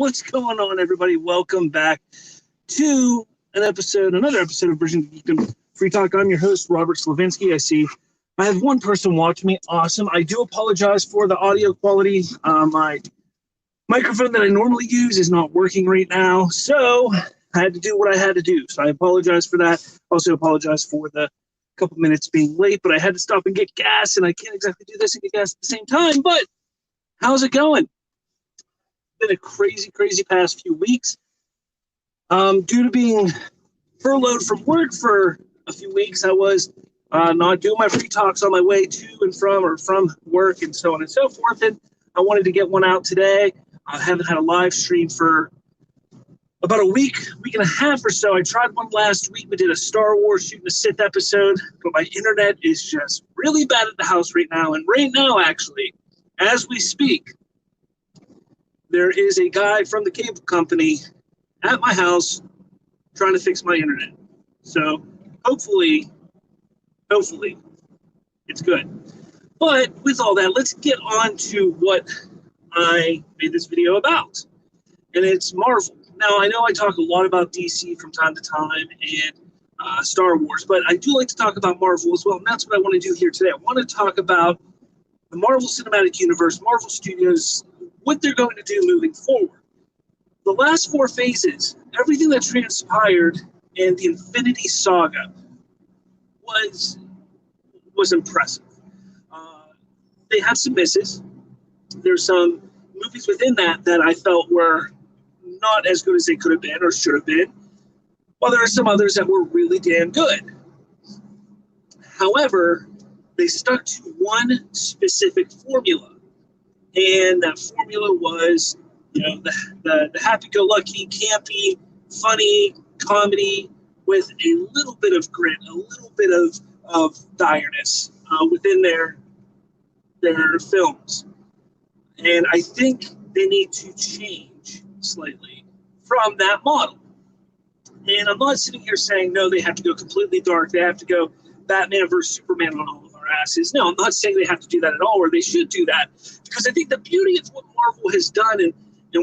What's going on, everybody? Welcome back to another episode of Virgin Geek and Free Talk. I'm your host, Robert Slavinsky. I have one person watching me. Awesome. I do apologize for the audio quality. My microphone that I normally use is not working right now, so I had to do what I had to do. So I apologize for that. Also apologize for the couple minutes being late, but I had to stop and get gas, and I can't exactly do this and get gas at the same time. But how's it going? Been a crazy past few weeks. Due to being furloughed from work for a few weeks, I was not doing my free talks on my way to and from work and so on and so forth. And I wanted to get one out today. I haven't had a live stream for about a week and a half or so. I tried one last week. We did a Star Wars shooting a Sith episode, but my internet is just really bad at the house right now. And right now, actually, as we speak, there is a guy from the cable company at my house trying to fix my internet. So hopefully it's good. But with all that, let's get on to what I made this video about. And it's Marvel. Now, I know I talk a lot about DC from time to time and Star Wars, but I do like to talk about Marvel as well. And that's what I want to do here today. I want to talk about the Marvel Cinematic Universe, Marvel Studios, what they're going to do moving forward. The last four phases, everything that transpired in the Infinity Saga was impressive. They had some misses. There's some movies within that I felt were not as good as they could have been or should have been, while there are some others that were really damn good. However, they stuck to one specific formula. And that formula was, the happy-go-lucky, campy, funny comedy with a little bit of grit, a little bit of direness within their films. And I think they need to change slightly from that model. And I'm not sitting here saying, no, they have to go completely dark. They have to go Batman versus Superman on all of our asses. No, I'm not saying they have to do that at all, or they should do that. Because I think the beauty of what Marvel has done and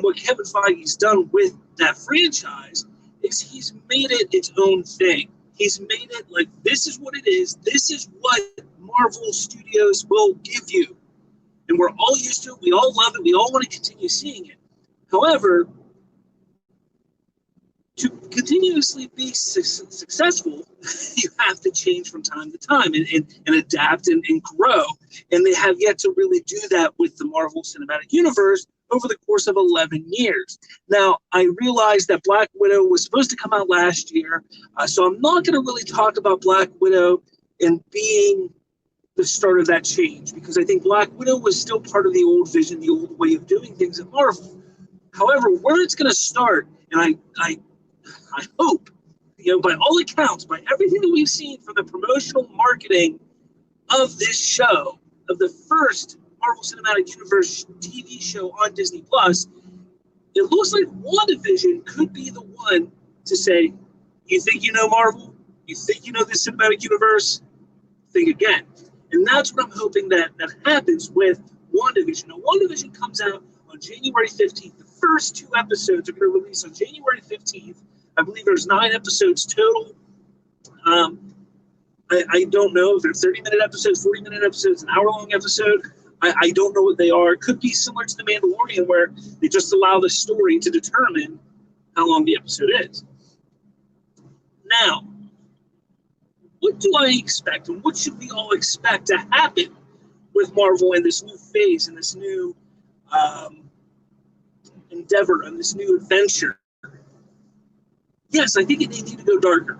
what Kevin Feige's done with that franchise is he's made it its own thing. He's made it like, this is what it is. This is what Marvel Studios will give you. And we're all used to it. We all love it. We all want to continue seeing it. However, to continuously be successful, you have to change from time to time and adapt and grow. And they have yet to really do that with the Marvel Cinematic Universe over the course of 11 years. Now, I realize that Black Widow was supposed to come out last year, so I'm not going to really talk about Black Widow and being the start of that change, because I think Black Widow was still part of the old vision, the old way of doing things at Marvel. However, where it's going to start, and I hope, by all accounts, by everything that we've seen from the promotional marketing of this show, of the first Marvel Cinematic Universe TV show on Disney+, it looks like WandaVision could be the one to say, you think you know Marvel? You think you know this cinematic universe? Think again. And that's what I'm hoping that happens with WandaVision. Now, WandaVision comes out on January 15th. The first two episodes are going to release on January 15th. I believe there's 9 episodes total. I don't know if they're 30-minute episodes, 40-minute episodes, an hour-long episode. I don't know what they are. It could be similar to The Mandalorian, where they just allow the story to determine how long the episode is. Now, what do I expect, and what should we all expect to happen with Marvel in this new phase, in this new endeavor, and this new adventure? Yes, I think they need to go darker.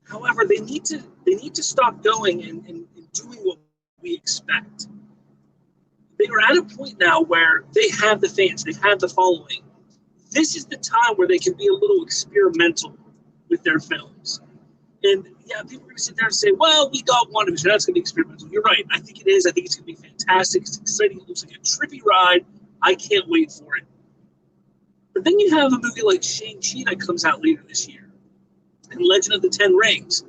However, they need to stop going and doing what we expect. They are at a point now where they have the fans, they have the following. This is the time where they can be a little experimental with their films. And yeah, people are going to sit there and say, well, we got WandaVision, that's going to be experimental. You're right, I think it is. I think it's going to be fantastic. It's exciting. It looks like a trippy ride. I can't wait for it. But then you have a movie like Shang-Chi that comes out later this year, and Legend of the Ten Rings.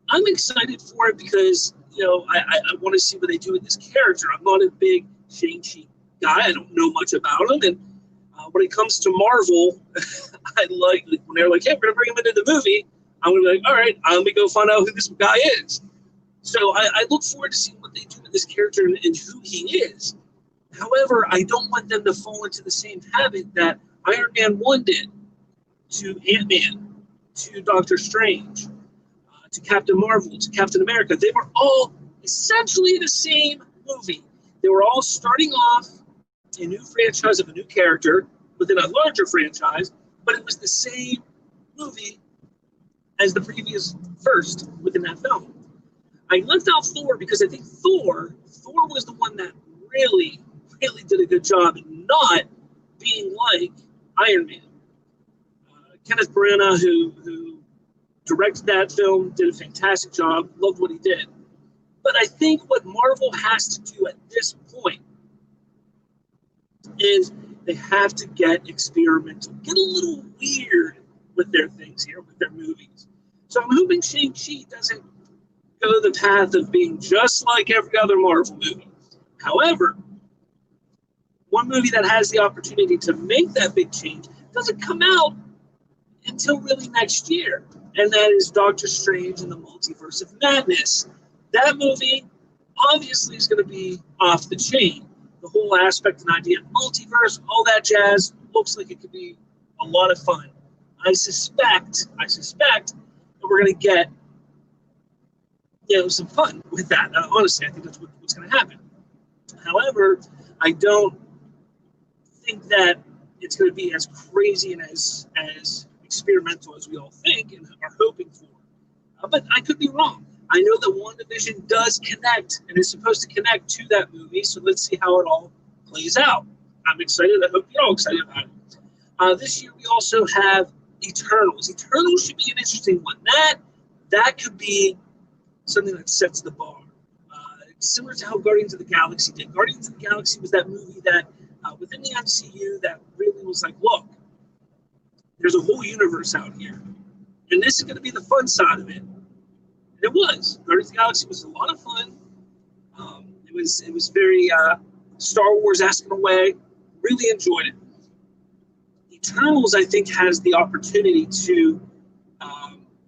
I'm excited for it because, I want to see what they do with this character. I'm not a big Shang-Chi guy. I don't know much about him. And when it comes to Marvel, I like when they're like, hey, we're going to bring him into the movie. I'm going to be like, all right, I'm going to go find out who this guy is. So I look forward to seeing what they do with this character and who he is. However, I don't want them to fall into the same habit that Iron Man 1 did to Ant-Man, to Doctor Strange, to Captain Marvel, to Captain America. They were all essentially the same movie. They were all starting off a new franchise of a new character within a larger franchise, but it was the same movie as the previous first within that film. I left out Thor because I think Thor was the one that really did a good job in not being like Iron Man. Kenneth Branagh, who directed that film, did a fantastic job. Loved what he did. But I think what Marvel has to do at this point is they have to get experimental, get a little weird with their things here, with their movies. So I'm hoping Shang-Chi doesn't go the path of being just like every other Marvel movie. However, one movie that has the opportunity to make that big change doesn't come out until really next year, and that is Doctor Strange and the Multiverse of Madness. That movie obviously is going to be off the chain. The whole aspect and idea of multiverse, all that jazz, looks like it could be a lot of fun. I suspect that we're going to get some fun with that. Honestly, I think that's what's going to happen. However, I don't think that it's going to be as crazy and as experimental as we all think and are hoping for. But I could be wrong. I know that WandaVision does connect and is supposed to connect to that movie, so let's see how it all plays out. I'm excited. I hope you're all excited about it. This year we also have Eternals. Eternals should be an interesting one. That could be something that sets the bar. Similar to how Guardians of the Galaxy did. Guardians of the Galaxy was that movie that within the MCU that really was like, look, there's a whole universe out here. And this is going to be the fun side of it. And it was. Guardians of the Galaxy was a lot of fun. It was very Star Wars-esque in a way. Really enjoyed it. Eternals, I think, has the opportunity to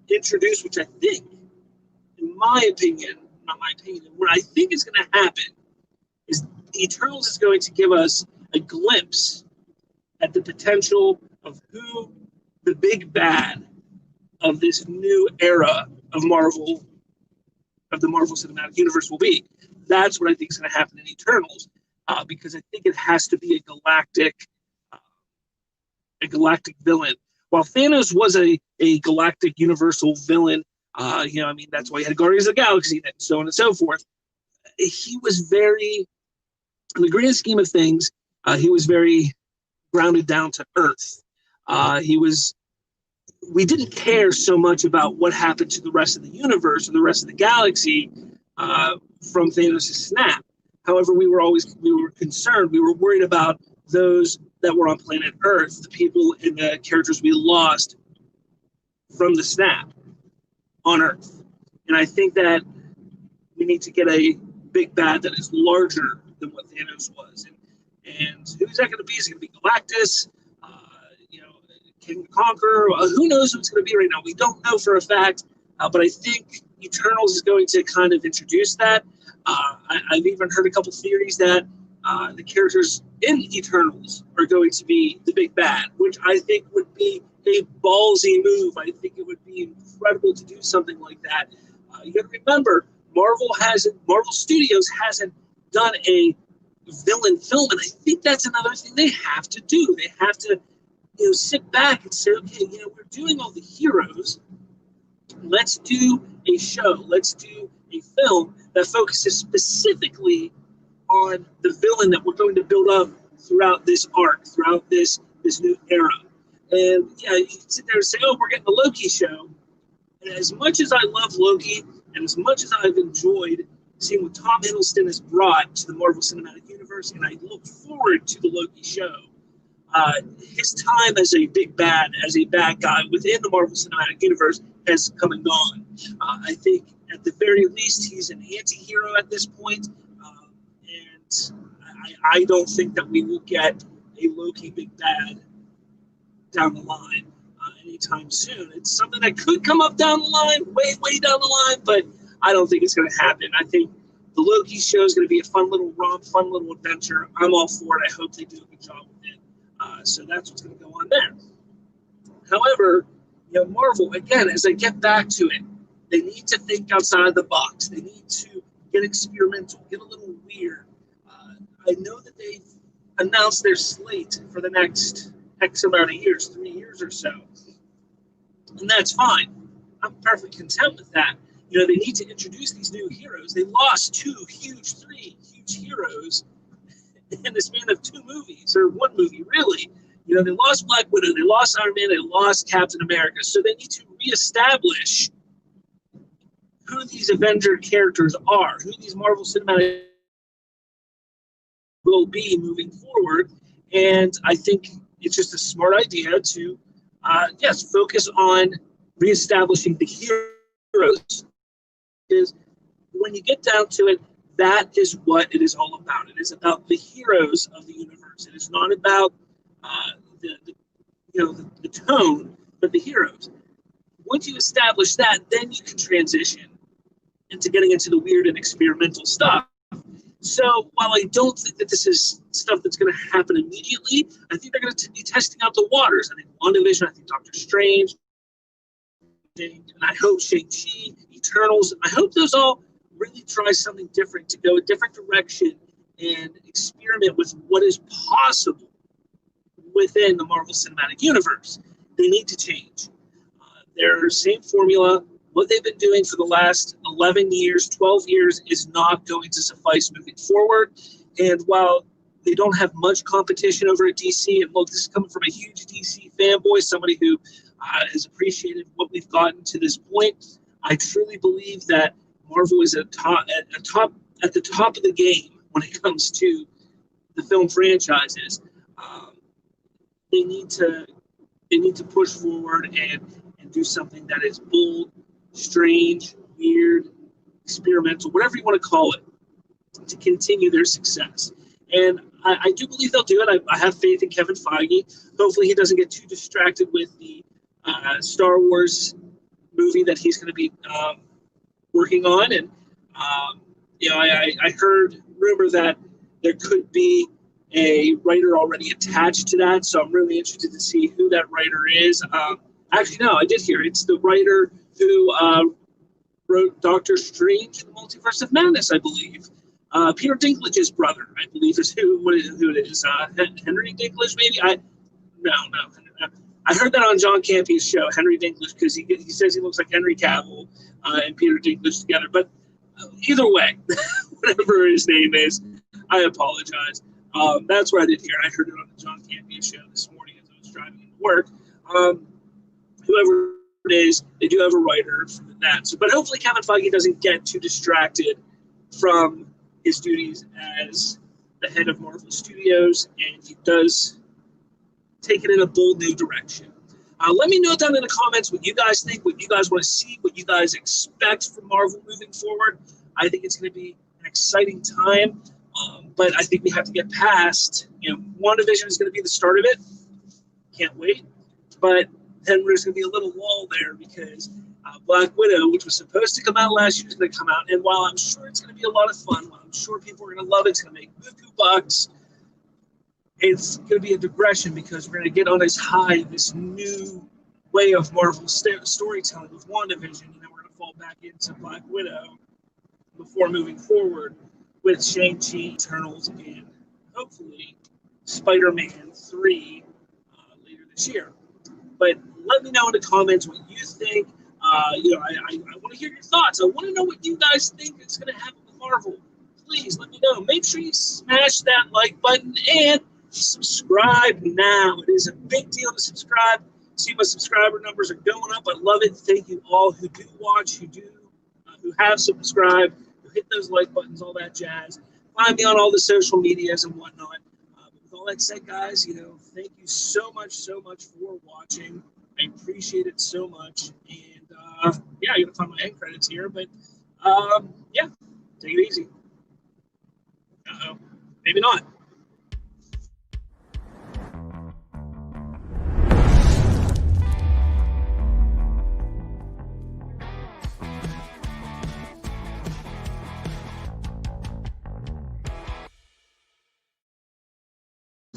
introduce, which I think, in my opinion, not my opinion, what I think is going to happen is Eternals is going to give us a glimpse at the potential of who the big bad of this new era of Marvel, of the Marvel Cinematic Universe will be. That's what I think is going to happen in Eternals, because I think it has to be a galactic villain. While Thanos was a galactic universal villain, that's why he had Guardians of the Galaxy and so on and so forth. He was very, in the grand scheme of things, he was very grounded down to earth. We didn't care so much about what happened to the rest of the universe or the rest of the galaxy from Thanos' snap. However, we were concerned. We were worried about those that were on planet Earth, the people and the characters we lost from the snap on Earth. And I think that we need to get a big bad that is larger than what Thanos was. And who's that going to be? Is it going to be Galactus? King the Conqueror? Who knows who it's going to be right now? We don't know for a fact, but I think Eternals is going to kind of introduce that. I've even heard a couple theories that the characters in Eternals are going to be the big bad, which I think would be a ballsy move. I think it would be incredible to do something like that. You got to remember, Marvel Studios hasn't done a villain film, and I think that's another thing they have to do. They have to, sit back and say, okay, we're doing all the heroes. Let's do a show. Let's do a film that focuses specifically on the villain that we're going to build up throughout this arc, throughout this new era. And you can sit there and say, oh, we're getting the Loki show. And as much as I love Loki, and as much as I've enjoyed seeing what Tom Hiddleston has brought to the Marvel Cinematic Universe, and I look forward to the Loki show, his time as a big bad, as a bad guy within the Marvel Cinematic Universe has come and gone. I think at the very least he's an anti-hero at this point, and I don't think that we will get a low-key big bad down the line anytime soon. It's something that could come up down the line, way down the line, but I don't think it's going to happen. I think the Loki show is going to be a fun little romp, fun little adventure. I'm all for it. I hope they do a good job with it. So that's what's going to go on there. However, Marvel, again, as I get back to it, they need to think outside the box. They need to get experimental, get a little weird. I know that they've announced their slate for the next X amount of years, 3 years or so. And that's fine. I'm perfectly content with that. They need to introduce these new heroes. They lost three huge heroes in the span of 2 movies, or 1 movie, really. They lost Black Widow, they lost Iron Man, they lost Captain America. So they need to reestablish who these Avenger characters are, who these Marvel Cinematic will be moving forward. And I think it's just a smart idea to, focus on reestablishing the heroes. Because when you get down to it, that is what it is all about. It is about the heroes of the universe. It is not about the tone, but the heroes. Once you establish that, then you can transition into getting into the weird and experimental stuff. So while I don't think that this is stuff that's going to happen immediately, I think they're going to be testing out the waters. I think WandaVision, I think Doctor Strange, and I hope Shang-Chi, Eternals, I hope those all really try something different, to go a different direction and experiment with what is possible within the Marvel Cinematic Universe. They need to change. Their same formula, what they've been doing for the last 11 years, 12 years, is not going to suffice moving forward. And while they don't have much competition over at DC, and look, this is coming from a huge DC fanboy, somebody who has appreciated what we've gotten to this point, I truly believe that Marvel is at the top of the game when it comes to the film franchises. They need to push forward and do something that is bold, strange, weird, experimental, whatever you want to call it, to continue their success. And I do believe they'll do it. I have faith in Kevin Feige. Hopefully he doesn't get too distracted with the Star Wars movie that he's going to be working on. And, I heard rumor that there could be a writer already attached to that. So I'm really interested to see who that writer is. Actually, no, I did hear it's the writer who wrote Doctor Strange in the Multiverse of Madness, I believe. Peter Dinklage's brother, I believe, is who it is. Henry Dinklage, maybe? No. I heard that on John Campion's show, Henry Dinklage, because he says he looks like Henry Cavill and Peter Dinklage together. But either way, whatever his name is, I apologize. That's where I did hear it. I heard it on the John Campion show this morning as I was driving into work. Whoever it is, they do have a writer for that. So, but hopefully Kevin Feige doesn't get too distracted from his duties as the head of Marvel Studios, and he does take it in a bold new direction. Let me know down in the comments what you guys think, what you guys want to see, what you guys expect from Marvel moving forward. I think it's going to be an exciting time, but I think we have to get past, WandaVision is going to be the start of it. Can't wait. But then there's going to be a little lull there because Black Widow, which was supposed to come out last year, is going to come out. And while I'm sure it's going to be a lot of fun, while I'm sure people are going to love it, it's going to make buku bucks, it's going to be a digression because we're going to get on this high, this new way of Marvel storytelling with WandaVision, and then we're going to fall back into Black Widow before moving forward with Shang-Chi, Eternals, and hopefully Spider-Man 3 later this year. But let me know in the comments what you think. I want to hear your thoughts. I want to know what you guys think is going to happen with Marvel. Please let me know. Make sure you smash that like button and subscribe now. It is a big deal to subscribe. See my subscriber numbers are going up. I love it. Thank you all who do watch, who have subscribed, who hit those like buttons, all that jazz. Find me on all the social medias and whatnot. With all that said, guys, thank you so much for watching. I appreciate it so much. And I gotta find my end credits here, but take it easy. Maybe not.